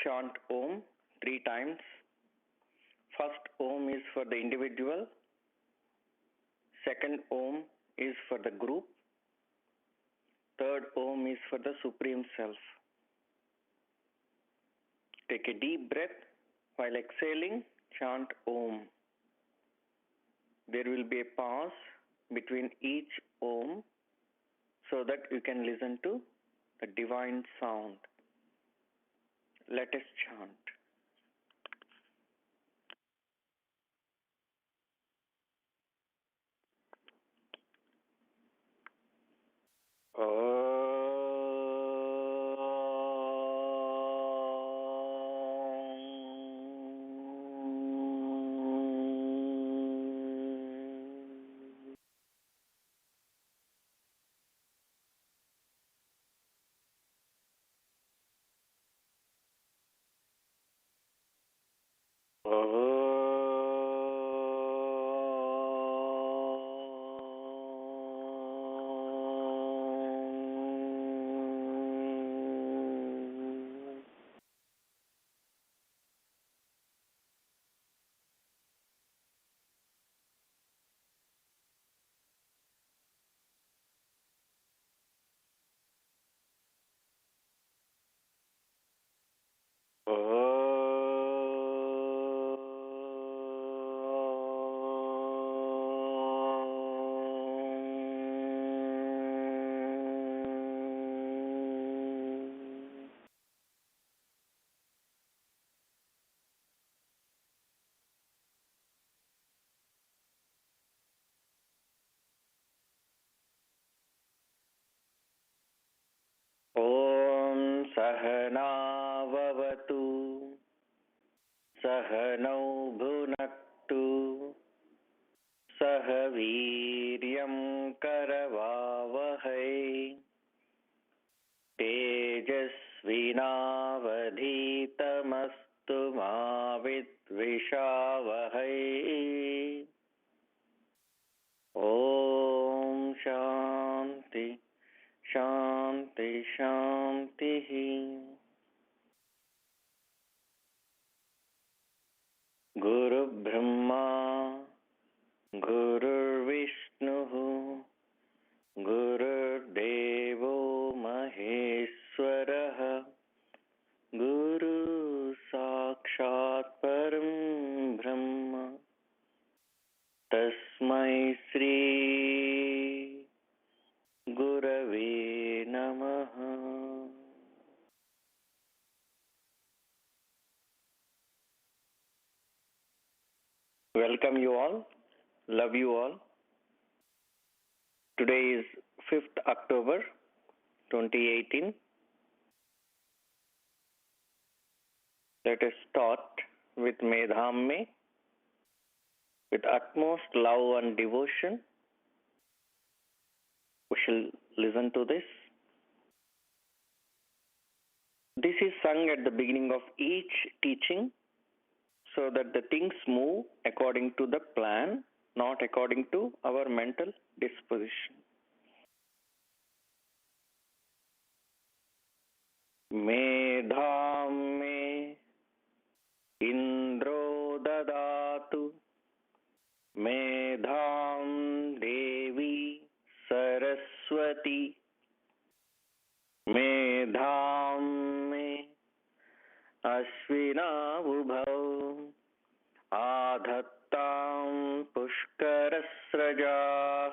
chant Om 3 times. First Om is for the individual. Second Om is for the group. Third Om is for the Supreme Self. Take a deep breath. While exhaling, chant Om. There will be a pause between each Om so that you can listen to the divine sound. Let us chant. ॐ सहनाववतु सहनौ भुनक्तु सह वीर्यं करवावहै तेजस्विनावधीतमस्तु मा विद्विषावहै ॐ शान्ति शान्ति शान्तिः गुरुर्ब्रह्मा गुरुर्विष्णुः गुरुर्देवो महेश्वरः गुरुसाक्षात् परं ब्रह्म तस्मै श्री गुरवे नमः. Welcome you all. Love you all. Today is 5th October 2018. Let us start with Medhamme. With utmost love and devotion, we shall listen to this. This is sung at the beginning of each teaching so that the things move according to the plan, not according to our mental disposition. Medhamme Indro dadatu Medham Devi Saraswati Medham me Ashvina Ubhau Adhattam Pushkarasrajah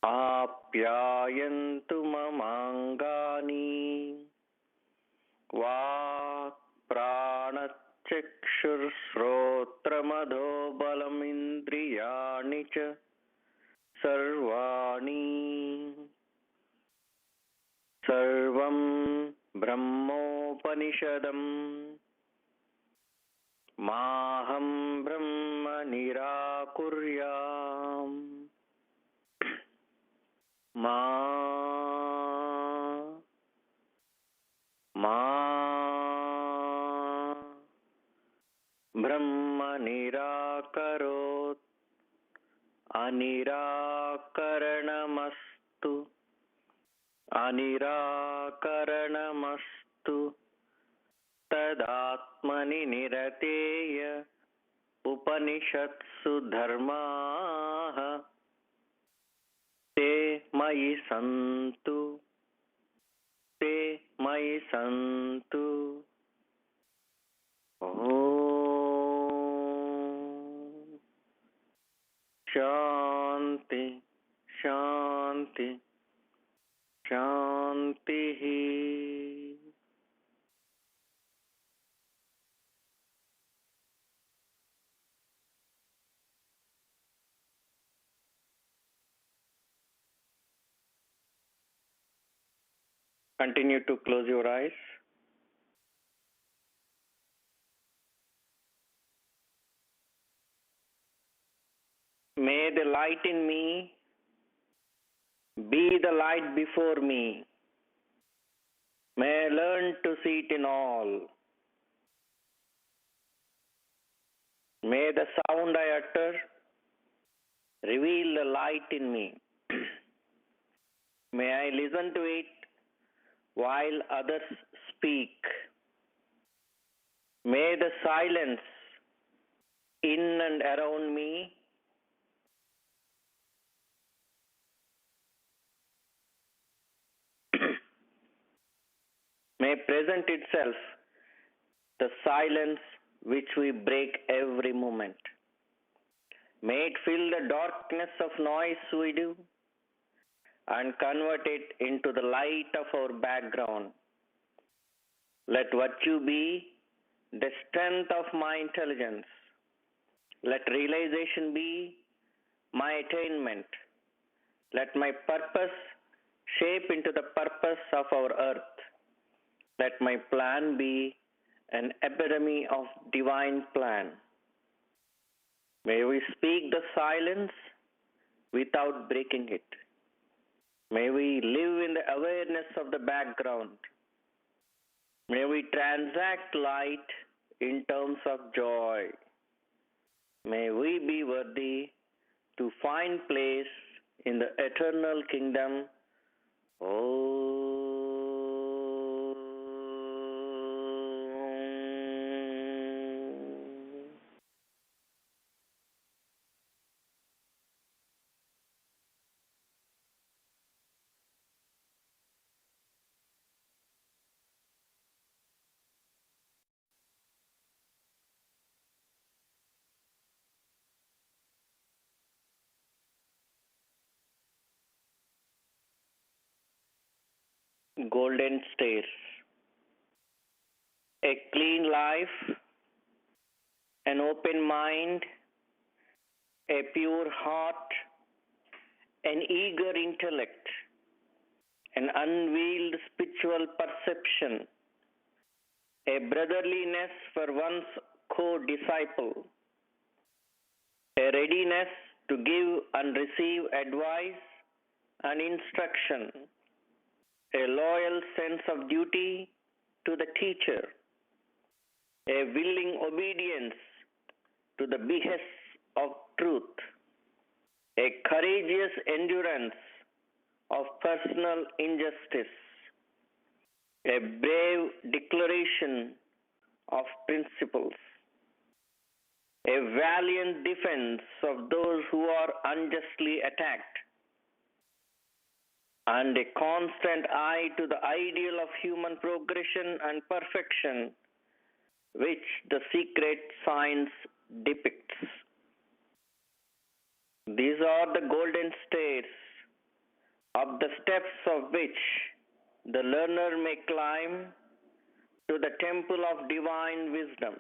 Apyayantu Mamangani Vak Pranat चक्षुर्श्रोत्रमधो बलमिन्द्रियाणि च सर्वाणि सर्वं ब्रह्मोपनिषदम् माहं ब्रह्म निराकुर्याम् मा ब्रह्म निराकरोत् अनिराकरणमस्तु अनिराकरणमस्तु तदात्मनि निरतेय उपनिषत्सु धर्माः ते मयि सन्तु ते मयि सन्तु। ॐ शान्ति शान्ति शान्तिः। Continue to close your eyes. May the light in me be the light before me. May I learn to see it in all. May the sound I utter reveal the light in me. May I listen to it while others speak. May the silence in and around me may present itself the silence which we break every moment. May it fill the darkness of noise we do and convert it into the light of our background. Let virtue be the strength of my intelligence. Let realization be my attainment. Let my purpose shape into the purpose of our earth. Let my plan be an epitome of divine plan. May we speak the silence without breaking it. May we live in the awareness of the background. May we transact light in terms of joy. May we be worthy to find place in the eternal kingdom. Oh. Golden stairs. A clean life, an open mind, a pure heart, an eager intellect, an unveiled spiritual perception, a brotherliness for one's co-disciple, a readiness to give and receive advice and instruction, a loyal sense of duty to the teacher, a willing obedience to the behests of truth, a courageous endurance of personal injustice, a brave declaration of principles, a valiant defense of those who are unjustly attacked, and a constant eye to the ideal of human progression and perfection which the secret science depicts. These are the golden stairs, up the steps of which the learner may climb to the temple of divine wisdom.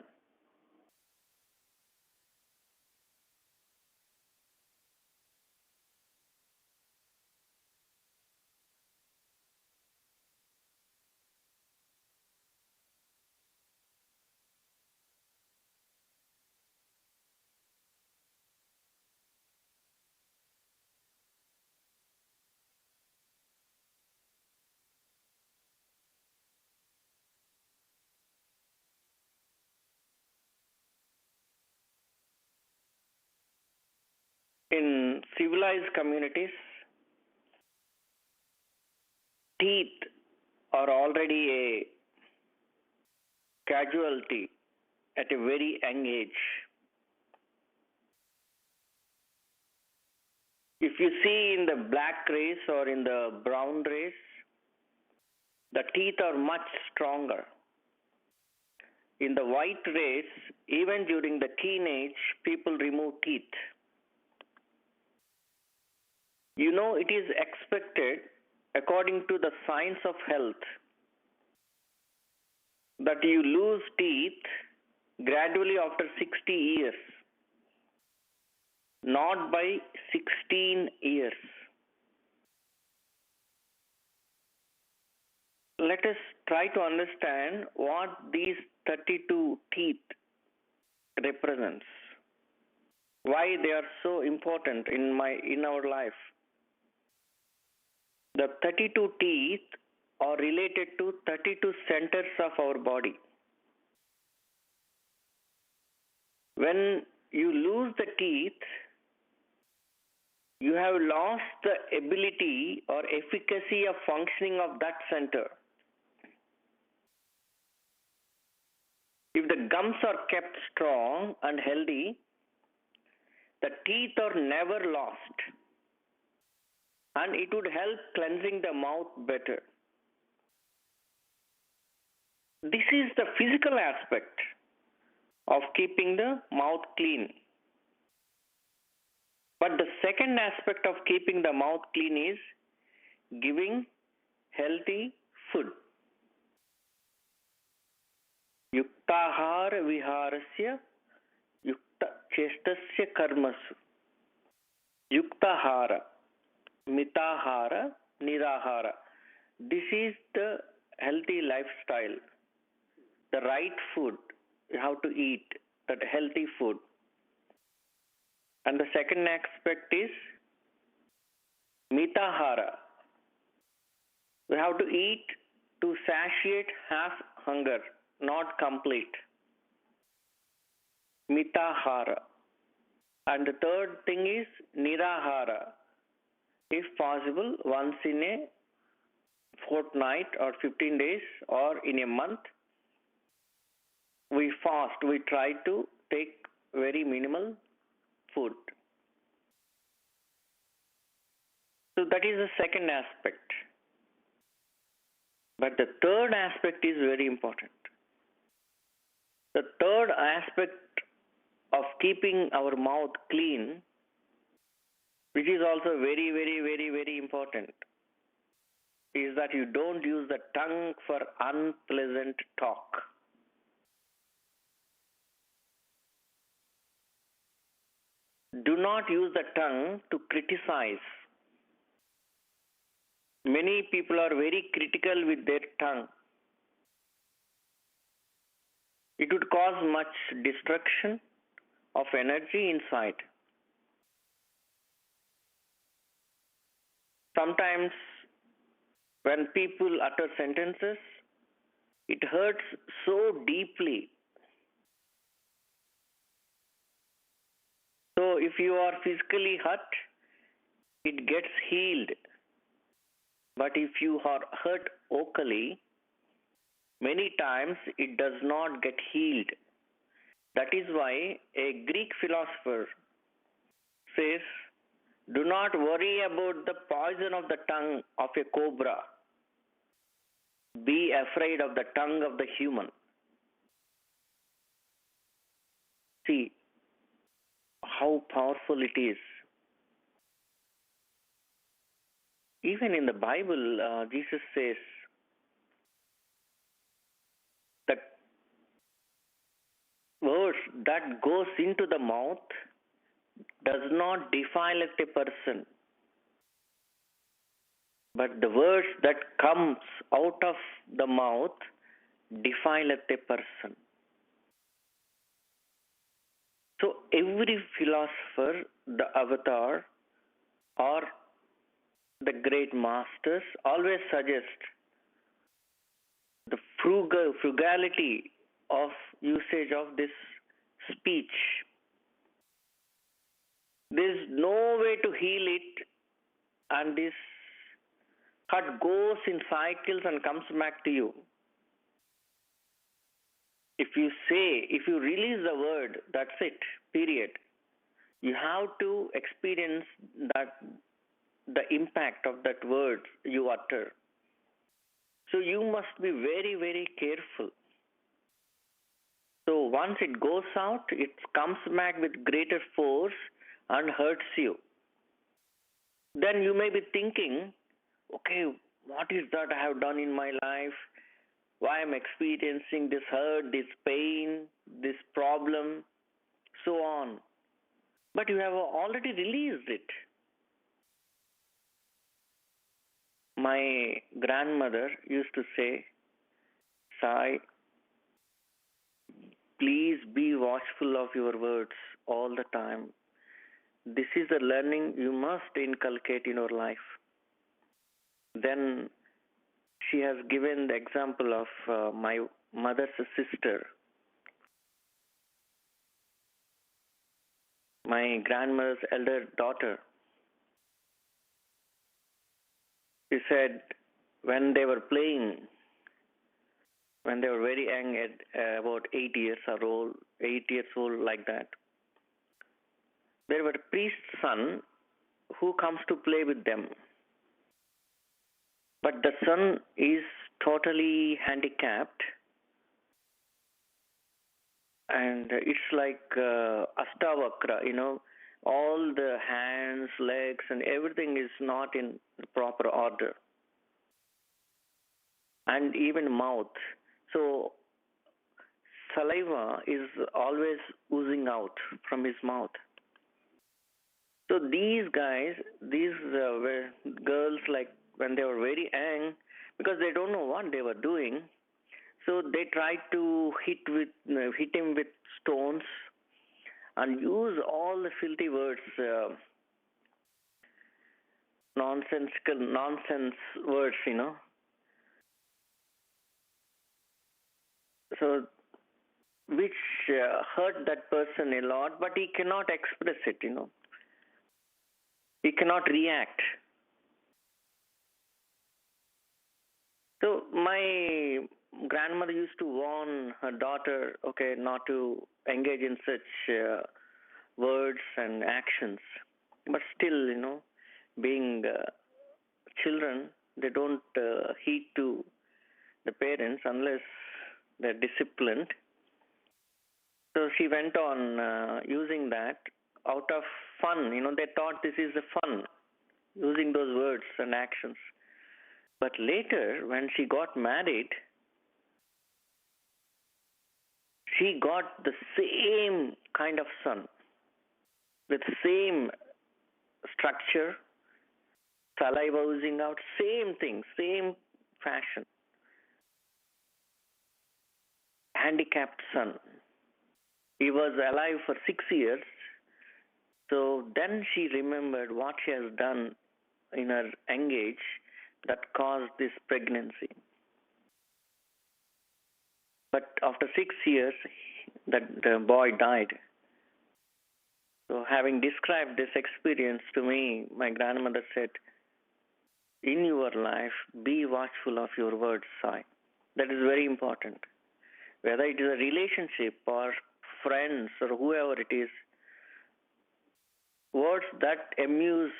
In civilized communities, teeth are already a casualty at a very young age. If you see in the black race or in the brown race, the teeth are much stronger. In the white race, even during the teenage, people remove teeth. You know, it is expected, according to the science of health, that you lose teeth gradually after 60 years, not by 16 years. Let us try to understand what these 32 teeth represents, why they are so important in our life. The 32 teeth are related to 32 centers of our body. When you lose the teeth, you have lost the ability or efficacy of functioning of that center. If the gums are kept strong and healthy, the teeth are never lost, and it would help cleansing the mouth better. This is the physical aspect of keeping the mouth clean. But the second aspect of keeping the mouth clean is giving healthy food. Yuktahara viharasya yukta chestasya karmasu. Yuktahara, mitahara, nirahara. This is the healthy lifestyle. The right food, how to eat, that healthy food. And the second aspect is mitahara. We have to eat to satiate half hunger, not complete. Mitahara. And the third thing is nirahara. If possible, once in a fortnight or 15 days or in a month, we fast. We try to take very minimal food. So that is the second aspect. But the third aspect is very important. The third aspect of keeping our mouth clean, which is also very, very, very, very important, is that you don't use the tongue for unpleasant talk. Do not use the tongue to criticize. Many people are very critical with their tongue. It would cause much destruction of energy inside. Sometimes when people utter sentences, it hurts so deeply. So if you are physically hurt, it gets healed. But if you are hurt vocally, many times it does not get healed. That is why a Greek philosopher says, do not worry about the poison of the tongue of a cobra. Be afraid of the tongue of the human. See how powerful it is. Even in the Bible, Jesus says that words that goes into the mouth does not defile a person, but the words that comes out of the mouth defileth a person. So every philosopher, the avatar, or the great masters always suggest the frugality of usage of this speech. There is no way to heal it, and this hurt goes in cycles and comes back to you. If you release the word, that's it, period. You have to experience that, the impact of that word you utter. So you must be very, very careful. So once it goes out, it comes back with greater force and hurts you. Then you may be thinking, okay, what is that I have done in my life? Why I'm experiencing this hurt, this pain, this problem, so on. But you have already released it. My grandmother used to say, Sai, please be watchful of your words all the time. This is a learning you must inculcate in your life. Then she has given the example of my mother's sister, my grandmother's elder daughter. She said when they were playing, when they were very young, at about 8 years old, like that, there were a priest's son who comes to play with them. But the son is totally handicapped, and it's like Astavakra, all the hands, legs, and everything is not in proper order, and even mouth. So saliva is always oozing out from his mouth. So these guys, these girls, like when they were very young, because they don't know what they were doing, so they tried to hit him with stones and use all the filthy words, nonsensical nonsense words. So which hurt that person a lot, but he cannot express it. He cannot react. So my grandmother used to warn her daughter, okay, not to engage in such words and actions. But still, being children, they don't heed to the parents unless they're disciplined. So she went on using that out of fun. They thought this is the fun, using those words and actions. But later, when she got married, she got the same kind of son with same structure, saliva oozing out, same thing, same fashion. Handicapped son. He was alive for 6 years. So then she remembered what she has done in her young age that caused this pregnancy. But after 6 years, the boy died. So, having described this experience to me, my grandmother said, in your life, be watchful of your words, Sai. That is very important. Whether it is a relationship or friends or whoever it is, words that amuse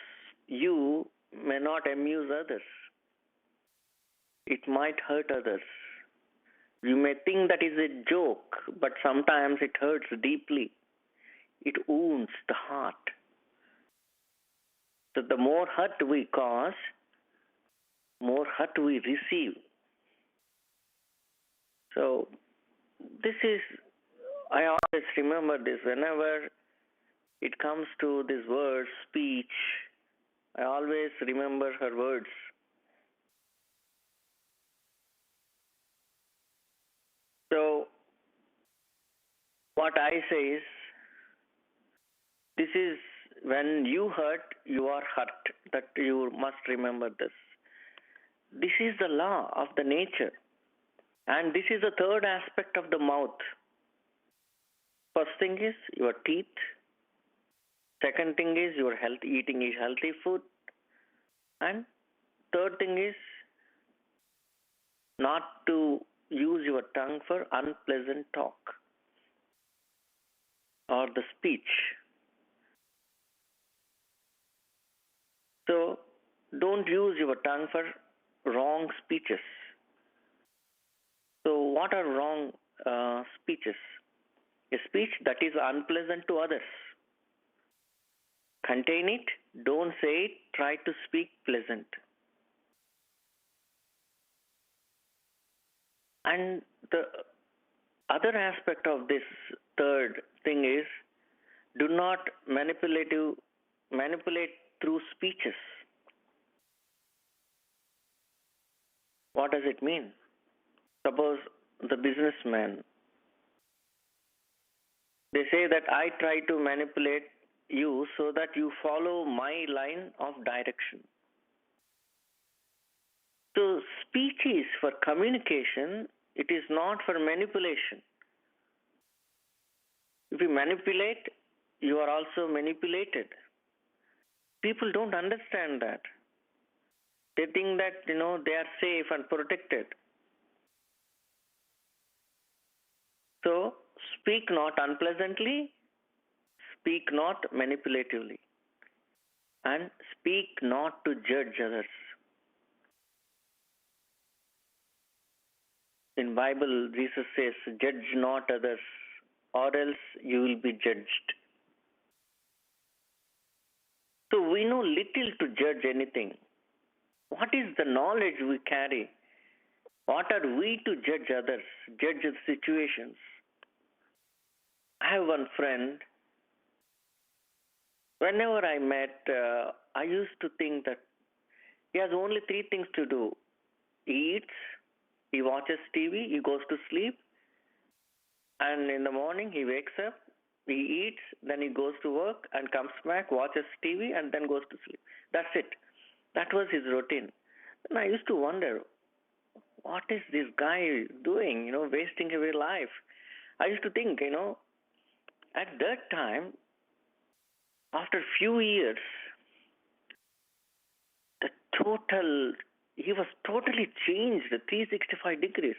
you may not amuse others. It might hurt others. You may think that is a joke, but sometimes it hurts deeply. It wounds the heart. So the more hurt we cause, more hurt we receive. So this is, I always remember this whenever it comes to this word speech. I always remember her words. So what I say is, this is when you hurt, you are hurt. That you must remember this. This is the law of the nature. And this is the third aspect of the mouth. First thing is your teeth. Second thing is your health, eating is healthy food. And third thing is not to use your tongue for unpleasant talk or the speech. So don't use your tongue for wrong speeches. So what are wrong speeches? A speech that is unpleasant to others. Contain it, don't say it, try to speak pleasant. And the other aspect of this third thing is do not manipulate through speeches. What does it mean? Suppose the businessman, they say that I try to manipulate you so that you follow my line of direction. So speech is for communication, it is not for manipulation. If you manipulate, you are also manipulated. People don't understand that. They think that they are safe and protected. So speak not unpleasantly, speak not manipulatively, and speak not to judge others. In Bible, Jesus says, judge not others, or else you will be judged. So we know little to judge anything. What is the knowledge we carry? What are we to judge others, judge the situations? I have one friend. Whenever I met, I used to think that he has only three things to do. He eats, he watches TV, he goes to sleep, and in the morning he wakes up, he eats, then he goes to work and comes back, watches TV, and then goes to sleep. That's it. That was his routine. And I used to wonder, what is this guy doing, wasting away life? I used to think, at that time, after few years, the he was totally changed 365 degrees.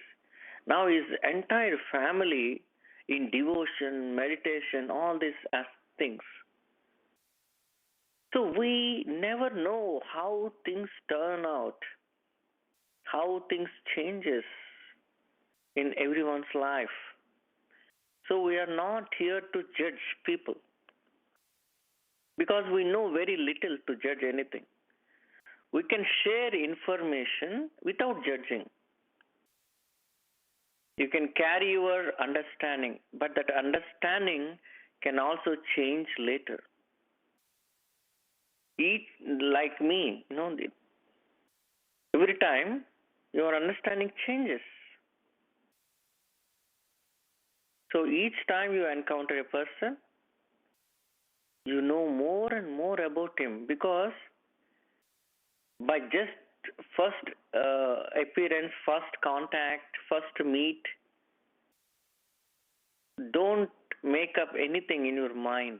Now his entire family in devotion, meditation, all these things. So we never know how things turn out, how things changes in everyone's life. So we are not here to judge people because we know very little to judge anything. We can share information without judging. You can carry your understanding, but that understanding can also change later. Each like me, every time your understanding changes. So each time you encounter a person, you know more and more about him because by just first appearance, first contact, first meet, don't make up anything in your mind.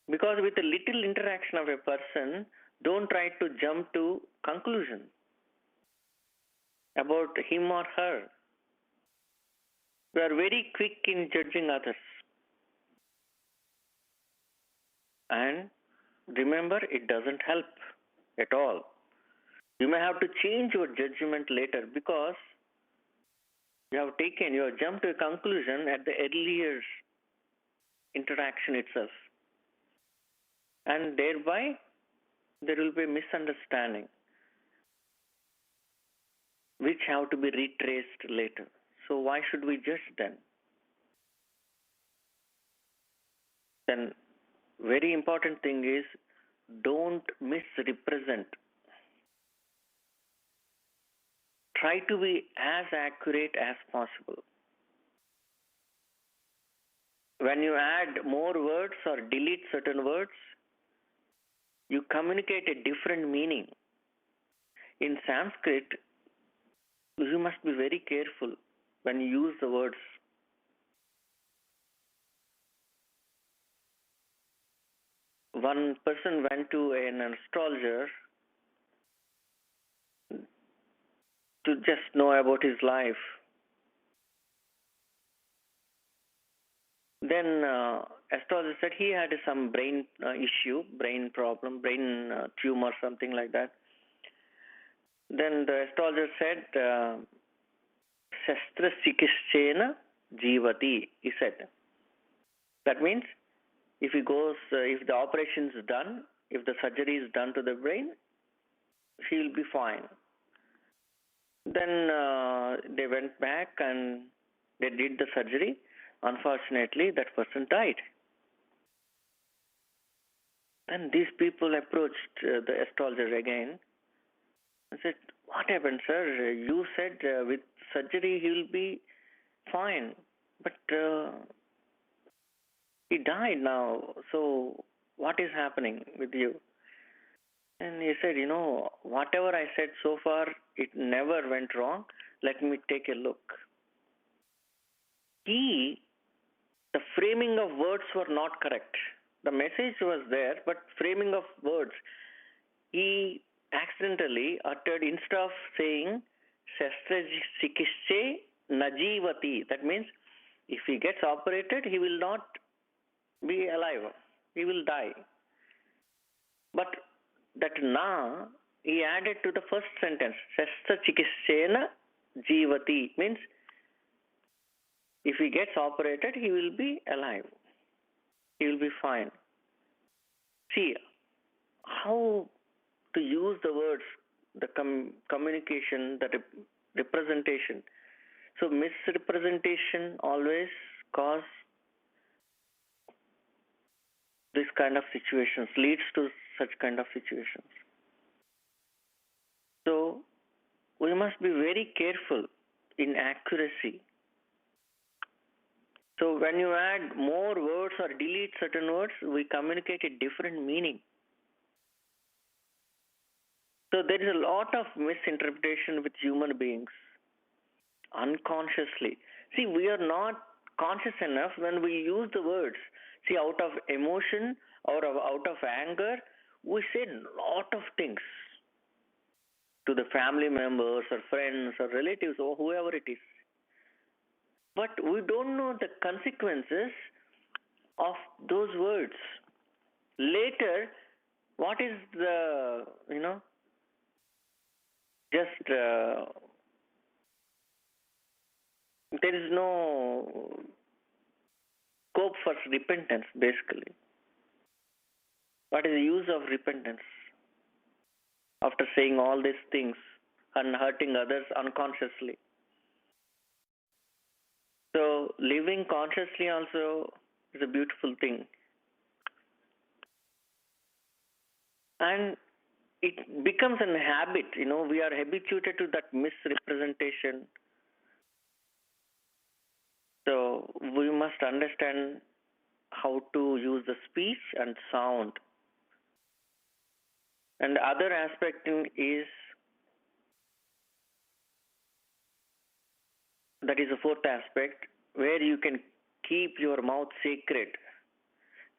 Because with a little interaction of a person, don't try to jump to conclusion about him or her. We are very quick in judging others. And remember, it doesn't help at all. You may have to change your judgment later because you have jumped to a conclusion at the earlier interaction itself. And thereby, there will be a misunderstanding which have to be retraced later. So why should we judge then? Then very important thing is don't misrepresent. Try to be as accurate as possible. When you add more words or delete certain words, you communicate a different meaning. In Sanskrit, you must be very careful when you use the words. One person went to an astrologer. to just know about his life. Then astrologer said he had some brain issue, brain problem, brain tumor, something like that. Then the astrologer said, Shastra Chikischena Jivati, he said. That means if he goes, if the operation is done, if the surgery is done to the brain, he will be fine. Then they went back and they did the surgery. Unfortunately, that person died. Then these people approached the astrologer again and said, "What happened, sir? You said with surgery he will be fine, but he died now. So what is happening with you?" And he said, whatever I said so far, it never went wrong. Let me take a look. The framing of words were not correct. The message was there, but framing of words, he accidentally uttered, instead of saying Shastra Chikische Najivati. That means if he gets operated, he will not be alive. He will die. But that na he added to the first sentence. Shastra Chikishena Jivati means if he gets operated, he will be alive. He will be fine. See how to use the words, the communication, the representation. So misrepresentation always cause this kind of situations, leads to such kind of situations. So we must be very careful in accuracy. So when you add more words or delete certain words, we communicate a different meaning. So there is a lot of misinterpretation with human beings unconsciously. See, we are not conscious enough when we use the words. See, out of emotion or out of anger, we say a lot of things to the family members or friends or relatives or whoever it is. But we don't know the consequences of those words. Later, what is the, just there is no scope for repentance, basically. What is the use of repentance after saying all these things and hurting others unconsciously? So living consciously also is a beautiful thing. And it becomes a habit, we are habituated to that misrepresentation. So we must understand how to use the speech and sound. And the other aspect is, that is the fourth aspect, where you can keep your mouth sacred.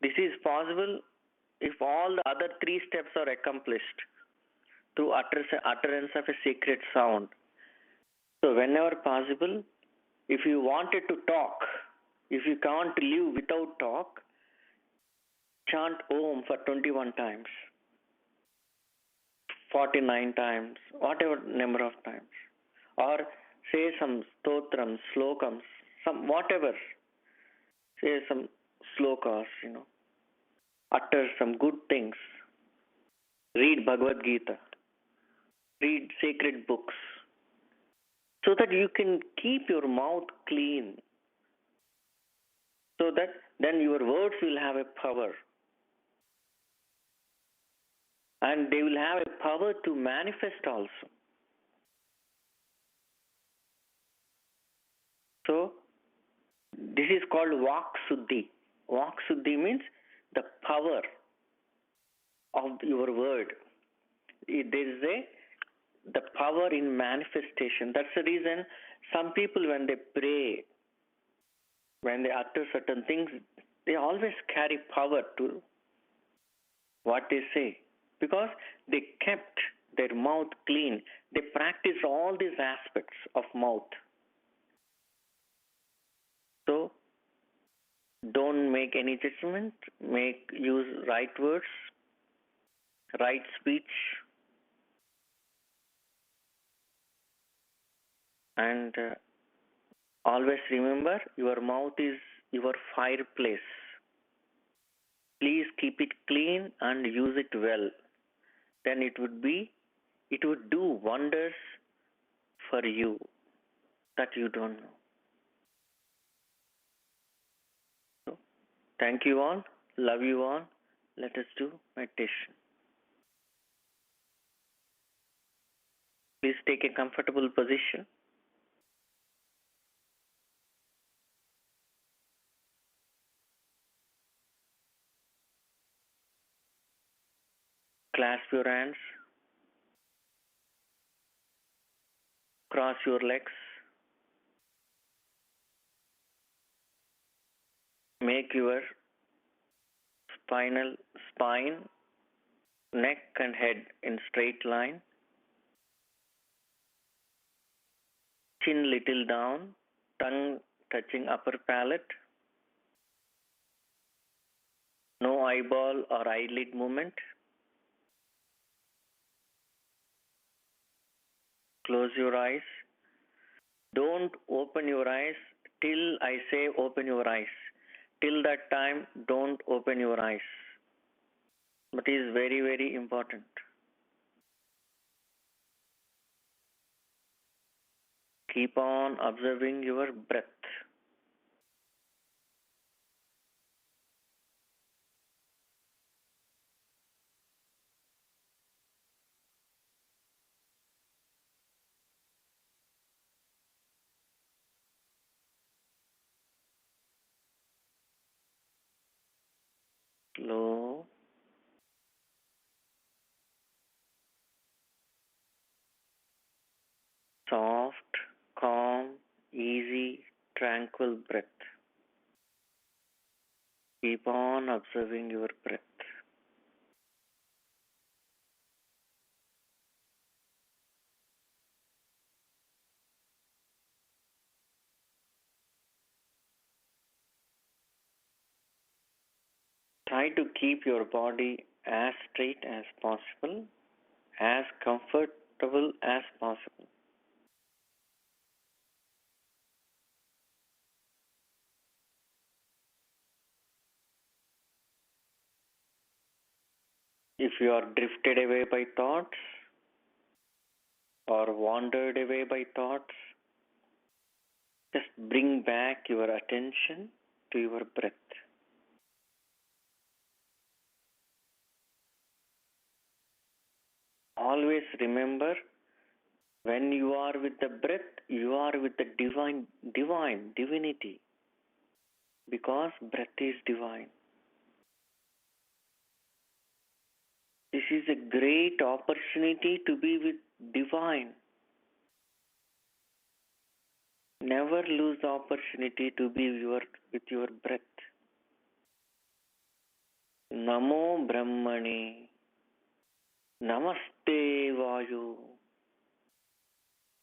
This is possible if all the other three steps are accomplished through utterance of a sacred sound. So whenever possible, if you wanted to talk, if you can't live without talk, chant Om for 21 times, 49 times, whatever number of times. Or say some stotrams, slokams, some whatever. Say some slokas, utter some good things. Read Bhagavad Gita. Read sacred books. So that you can keep your mouth clean. So that then your words will have a power. And they will have a power to manifest also. So this is called Vak Suddhi. Vak Suddhi means the power of your word. There is the power in manifestation. That's the reason some people, when they pray, when they utter certain things, they always carry power to what they say, because they kept their mouth clean. They practice all these aspects of mouth. So don't make any judgment. Use right words, right speech, and always remember your mouth is your fireplace. Please keep it clean and use it well. Then it would do wonders for you that you don't know. So, thank you all. Love you all. Let us do meditation. Please take a comfortable position. Clasp your hands. Cross your legs. Make your spine, neck and head in straight line. Chin little down. Tongue touching upper palate. No eyeball or eyelid movement. Close your eyes. Don't open your eyes till I say open your eyes. Till that time, don't open your eyes. That is very, very important. Keep on observing your breath. Slow, soft, calm, easy, tranquil breath. Keep on observing your breath. Try to keep your body as straight as possible, as comfortable as possible. If you are drifted away by thoughts or wandered away by thoughts, just bring back your attention to your breath. Always remember, when you are with the breath, you are with the divinity, because breath is divine. This is a great opportunity to be with divine. Never lose the opportunity to be with your breath. Namo Brahmane. Namaste Vayu.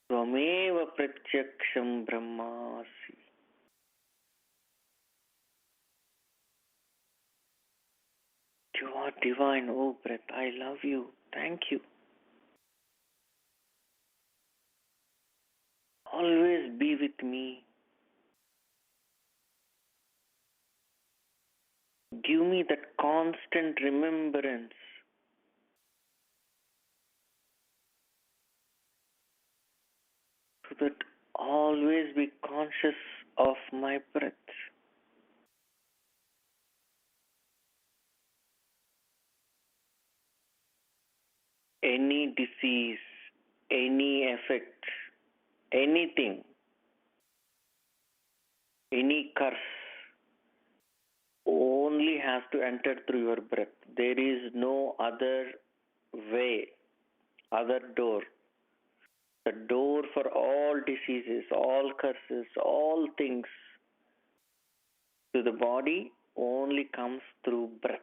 Tvameva Pratyaksham Brahmasi. You are divine, oh breath. I love you. Thank you. Always be with me. Give me that constant remembrance so that always be conscious of my breath. Any disease, any effect, anything, any curse only has to enter through your breath. There is no other way, other door. The door for all diseases, all curses, all things to the body only comes through breath.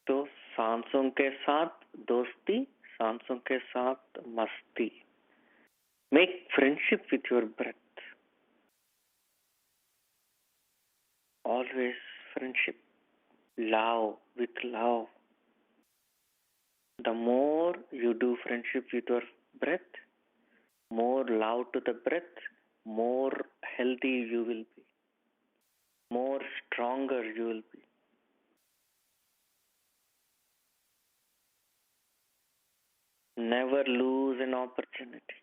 So सांसों के साथ दोस्ती, सांसों के साथ मस्ती. Make friendship with your breath. Always friendship. Love with love. The more you do friendship with your breath, more love to the breath, more healthy you will be, more stronger you will be. Never lose an opportunity.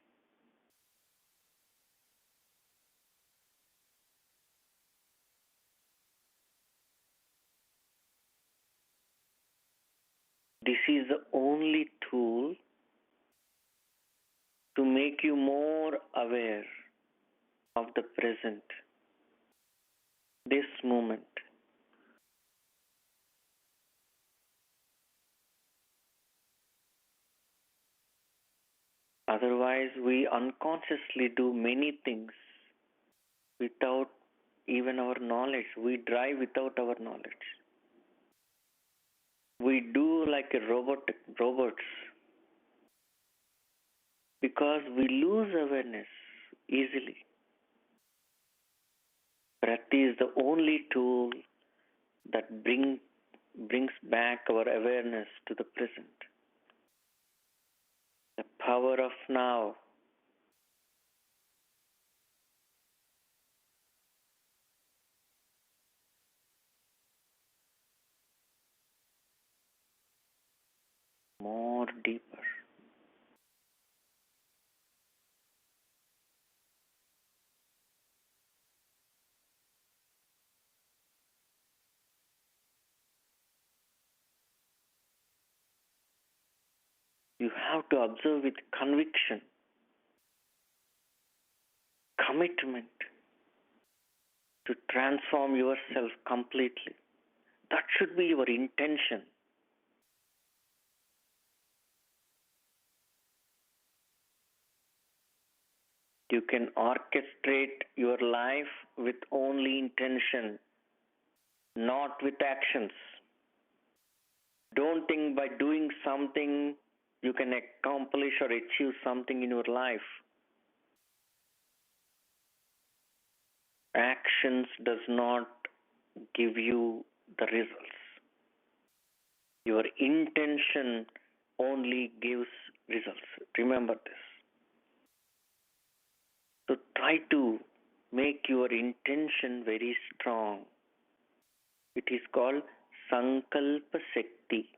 This is the only tool to make you more aware of the present, this moment. Otherwise, we unconsciously do many things without even our knowledge. We drive without our knowledge. We do like a robots because we lose awareness easily. Breath is the only tool that brings back our awareness to the present. The power of now. More deeper. You have to observe with conviction, commitment to transform yourself completely. That should be your intention. You can orchestrate your life with only intention, not with actions. Don't think by doing something you can accomplish or achieve something in your life. Actions does not give you the results. Your intention only gives results. Remember this. So try to make your intention very strong. It is called Sankalpa Shakti.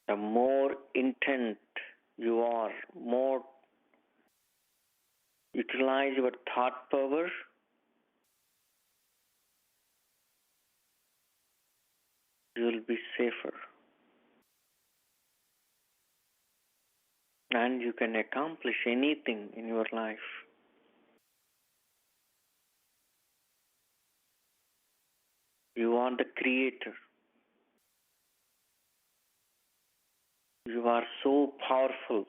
The more intent you are, more utilize your thought power, you will be safer. And you can accomplish anything in your life. You are the creator. You are so powerful.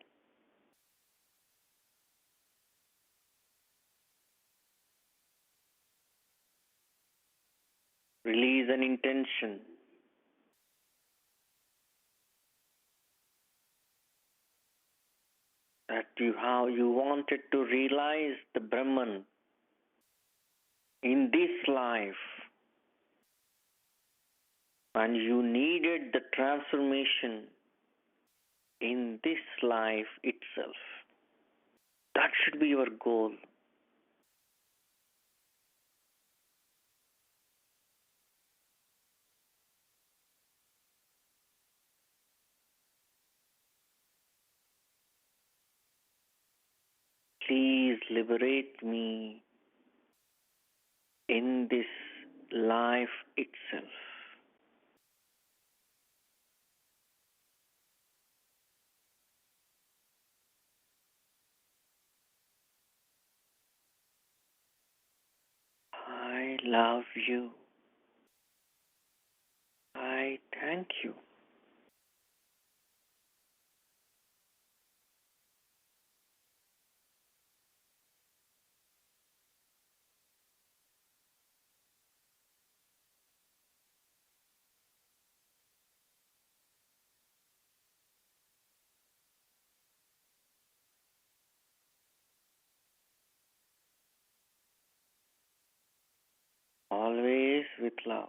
Release an intention. That you wanted to realize the Brahman in this life, and you needed the transformation in this life itself. That should be your goal. Please liberate me in this life itself. I love you. I thank you. always with love.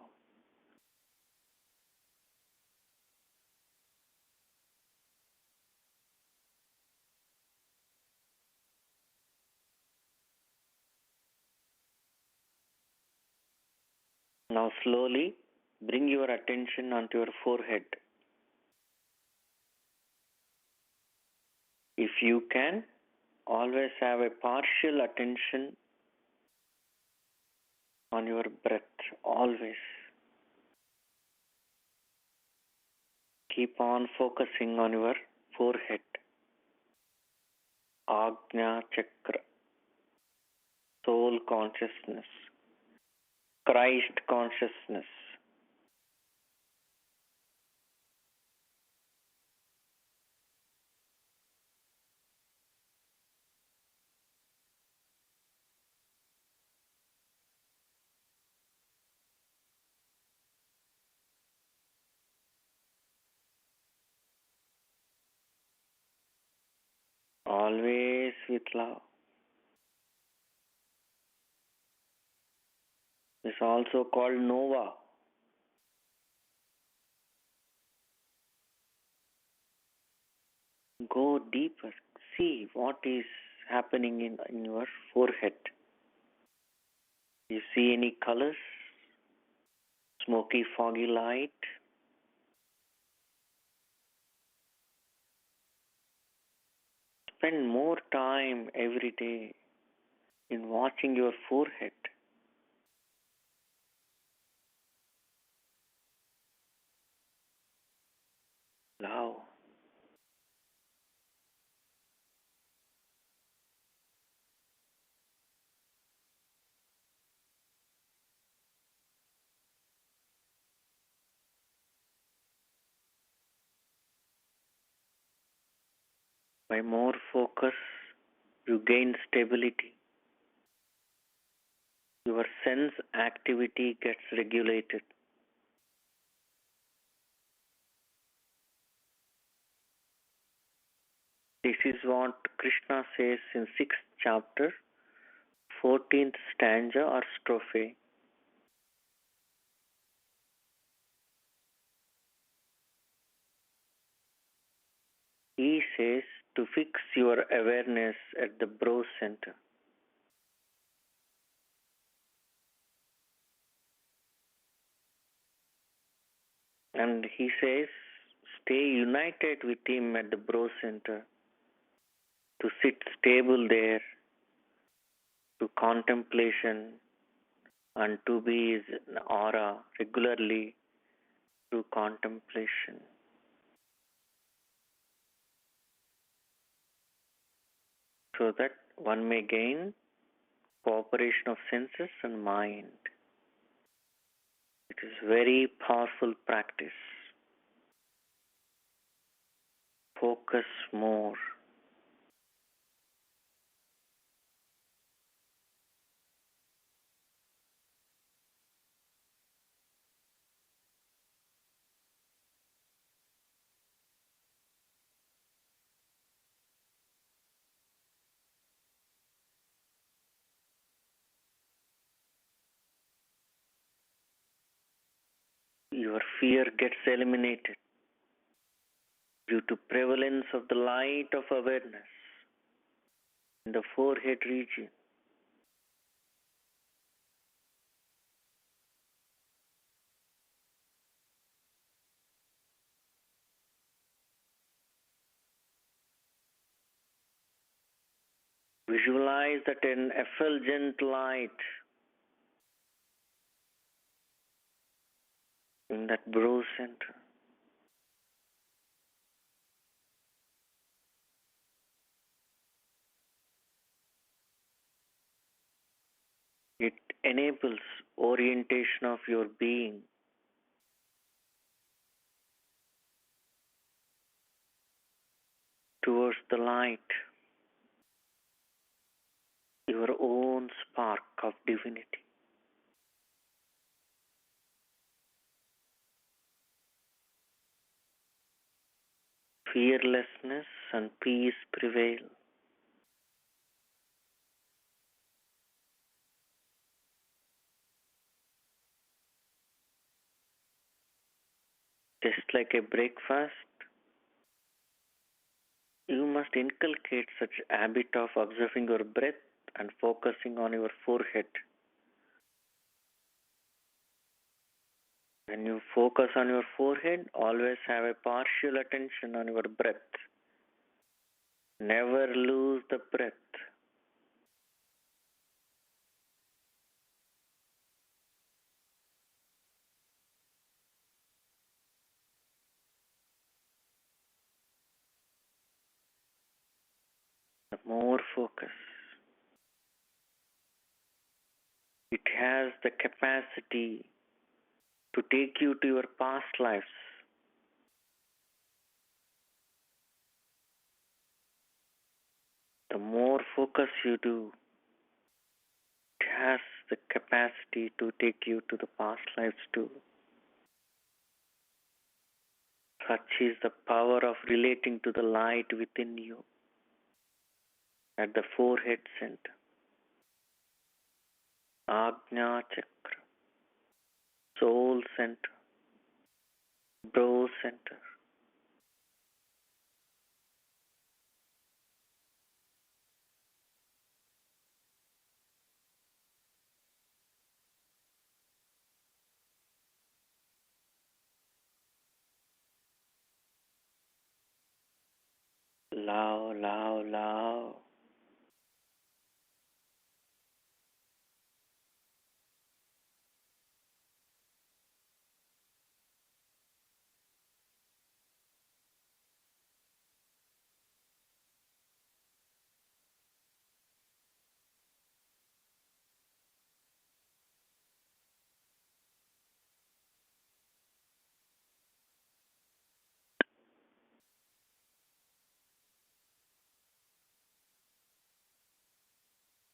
Now slowly bring your attention onto your forehead. If you can, always have a partial attention on your breath, always. Keep on focusing on your forehead, Ajna Chakra, soul consciousness, Christ consciousness. Always with love. It's also called Nova. Go deeper. See what is happening in your forehead. You see any colors? Smoky, foggy light? Spend more time every day in watching your forehead. Love. By more focus, you gain stability. Your sense activity gets regulated. This is what Krishna says in 6th chapter, 14th stanza or strophe. He says to fix your awareness at the brow center. And he says, stay united with him at the brow center, to sit stable there, to contemplation, and to be his aura regularly through contemplation. So that one may gain cooperation of senses and mind. It is very powerful practice. Focus more. Your fear gets eliminated due to prevalence of the light of awareness in the forehead region. Visualize that an effulgent light in that brow center. It enables orientation of your being towards the light, your own spark of divinity. Fearlessness and peace prevail. like a breakfast, you must inculcate such habit of observing your breath and focusing on your forehead. When you focus on your forehead, always have a partial attention on your breath. Never lose the breath. The more focus. It has the capacity to take you to your past lives. The more focus you do, it has the capacity to take you to the past lives too. Such is the power of relating to the light within you at the forehead center, Ajna Chakra, soul center, brow center. Lao, lao, lao.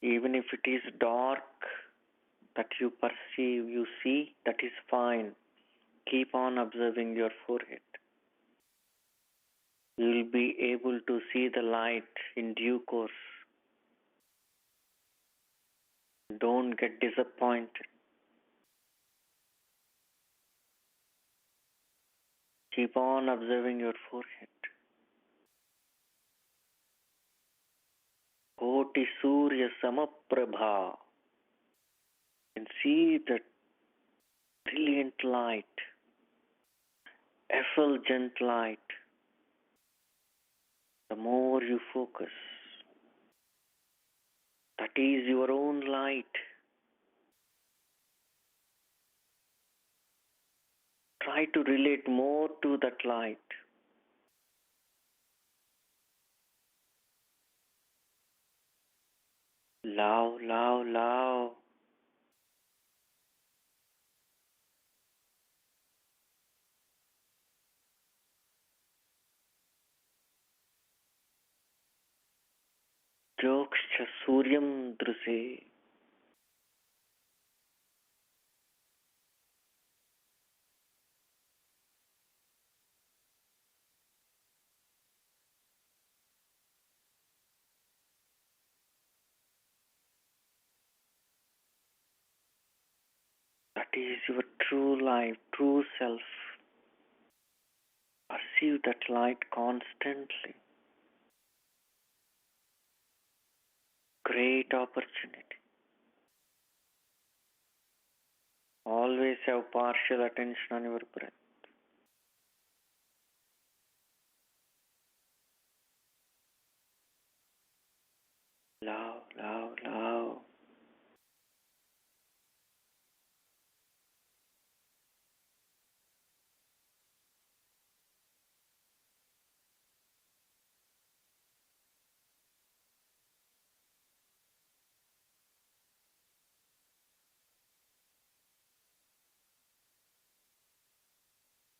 Even if it is dark that you perceive, you see, that is fine. Keep on observing your forehead. You will be able to see the light in due course. Don't get disappointed. Keep on observing your forehead. Koti Surya Samaprabha. You can see that brilliant light, effulgent light. The more you focus, that is your own light. Try to relate more to that light. Love, love, love. Joksha Suryam Druse. That is your true life, true self. Perceive that light constantly. Great opportunity. Always have partial attention on your breath. Love, love, love.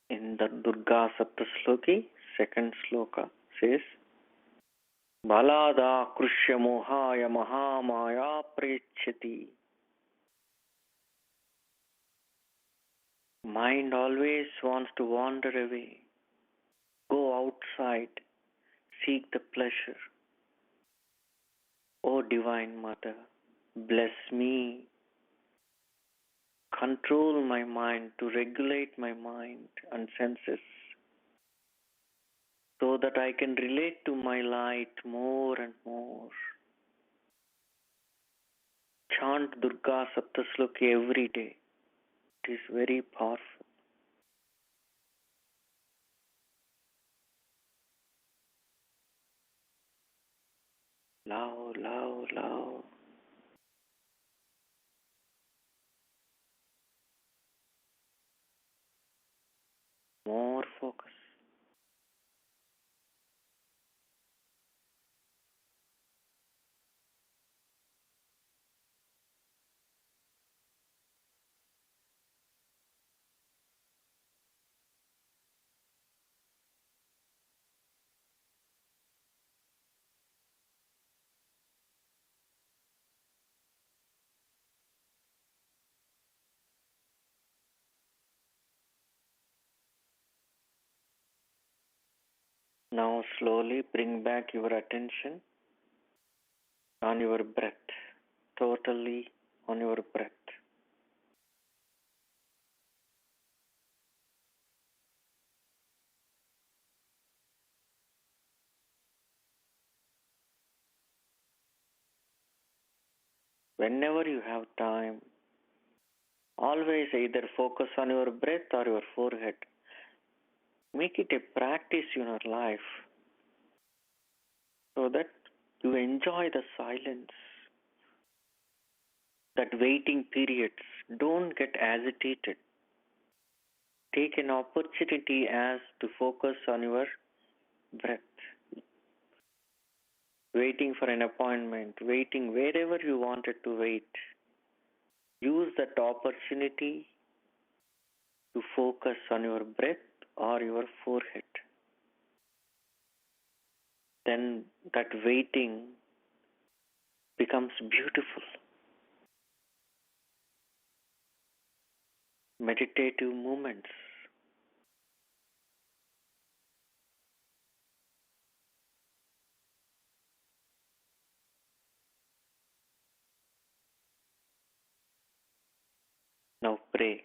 In the Durga Saptasloki, second sloka says, Balada Krushya Mohaya Mahamaya Prechati. Mind always wants to wander away. Go outside, seek the pleasure. O Divine Mother, bless me. Control my mind to regulate my mind and senses. that I can relate to my light more and more. Chant Durga Saptasloki every day. It is very powerful. Loud, loud, loud. More focus. Now slowly bring back your attention on your breath. Totally on your breath. Whenever you have time, always either focus on your breath or your forehead. Make it a practice in your life so that you enjoy the silence, that waiting periods. Don't get agitated. Take an opportunity as to focus on your breath. Waiting for an appointment, waiting wherever you wanted to wait. Use that opportunity to focus on your breath or your forehead. Then that waiting becomes beautiful. Meditative moments. Now pray.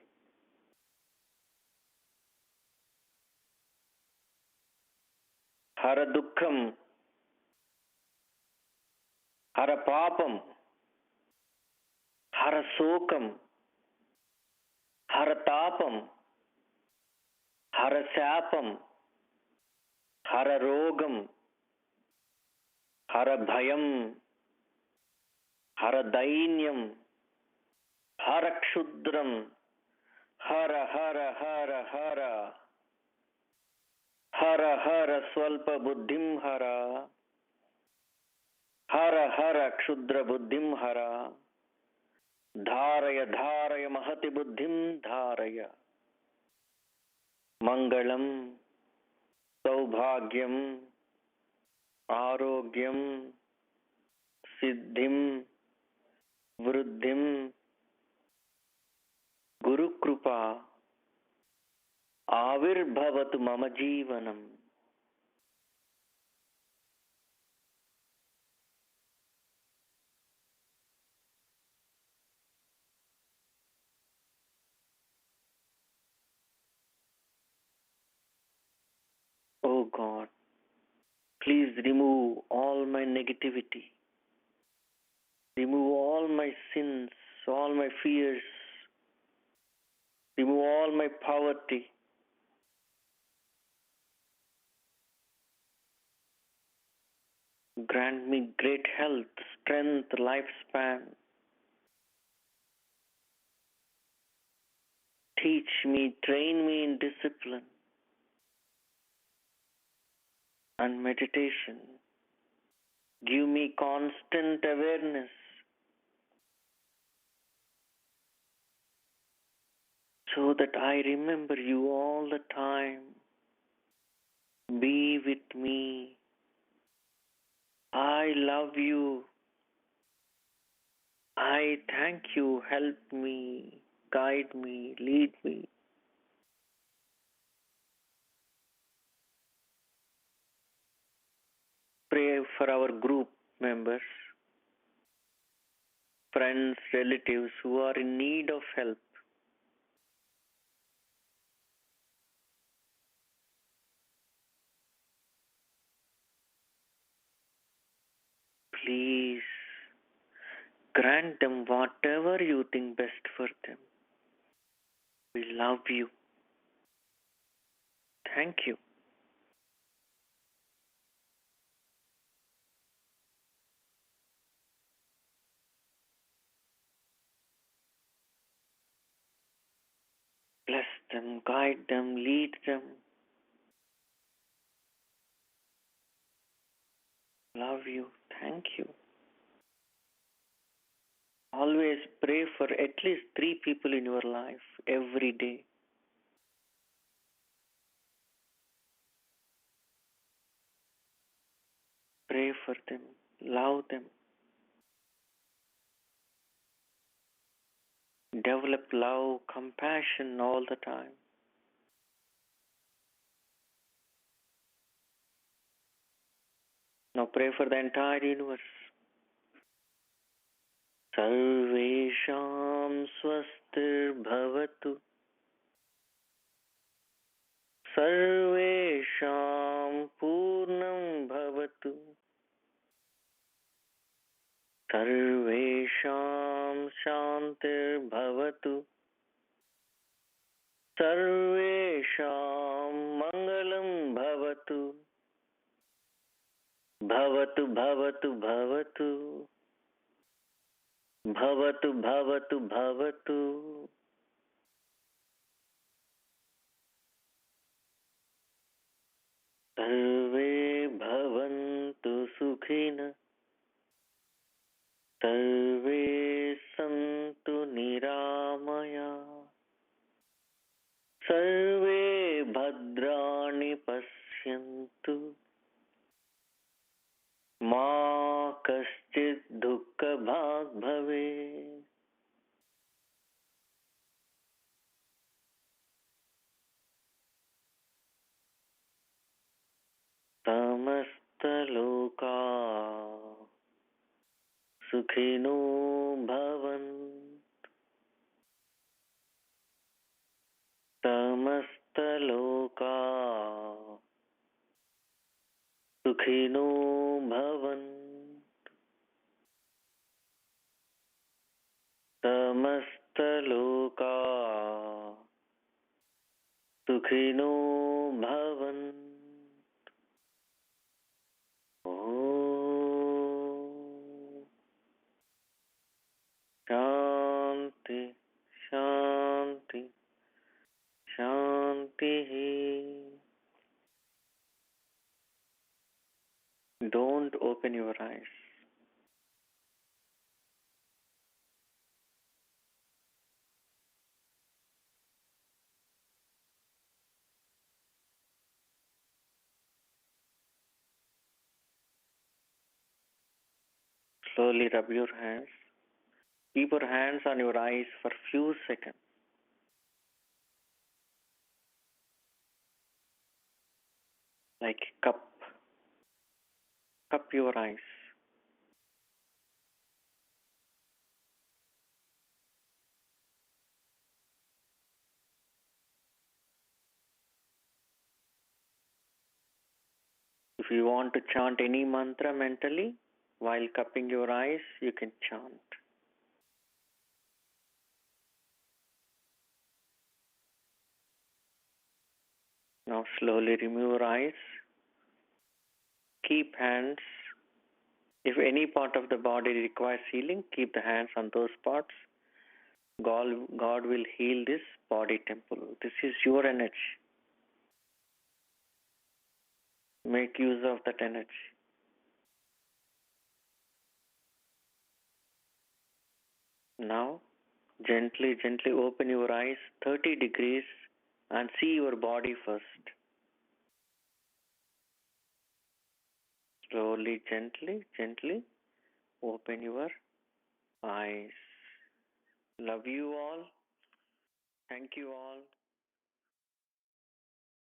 Hara Dukkham, Hara Papam, Hara Sokam, Hara Tapam, Hara Sapam, Hara Rogam, Hara Bhayam, Hara Dainyam, Hara Kshudram, Hara Hara Hara Hara, Hara Hara Swalpa Buddhim Hara, Hara Hara Kshudra Buddhim Hara, Dharaya Dharaya Mahati Buddhim Dharaya, Mangalam, Saubhagyam, Arogyam, Siddhim, Vruddhim, Guru Krupa, Avirbhavatu Mama Jeevanam. Oh God, please remove all my negativity, remove all my sins, all my fears, remove all my poverty. Grant me great health, strength, lifespan. Teach me, train me in discipline and meditation. Give me constant awareness so that I remember you all the time. Be with me. I love you. I thank you. Help me, guide me, lead me. Pray for our group members, friends, relatives who are in need of help. please grant them whatever you think best for them. We love you. Thank you. Bless them, guide them, lead them. Love you. Thank you. Always pray for at least 3 people in your life every day. Pray for them. Love them. Develop love, compassion all the time. Now pray for the entire universe. सर्वेषां स्वस्तिर्भवतु सर्वेषां पूर्णं भवतु सर्वेषां शान्तिर्भवतु सर्वेषां मङ्गलं भवतु भवतु भवतु भवतु भवतु भवतु भवतु सर्वे भवन्तु सुखिनः सर्वे सन्तु निरामयाः सर्वे भद्राणि पश्यन्तु मा कश्चित् दुःखभाग् भवेत् समस्तलोकाः सुखिनो भवन्तु समस्तलोकाः सुखिनो भवन्तु समस्तलोकाः सुखिनो भवन्तु ॐ शान्ति शान्ति शान्तिः. Don't open your eyes. Slowly rub your hands. Keep your hands on your eyes for few seconds. Like cup. Cup your eyes. If you want to chant any mantra mentally while cupping your eyes, you can chant. Now slowly remove your eyes. Keep hands. If any part of the body requires healing, keep the hands on those parts. God will heal this body temple. This is your energy. Make use of that energy. Now, gently open your eyes 30 degrees and see your body first. Slowly, gently open your eyes. Love you all. Thank you all.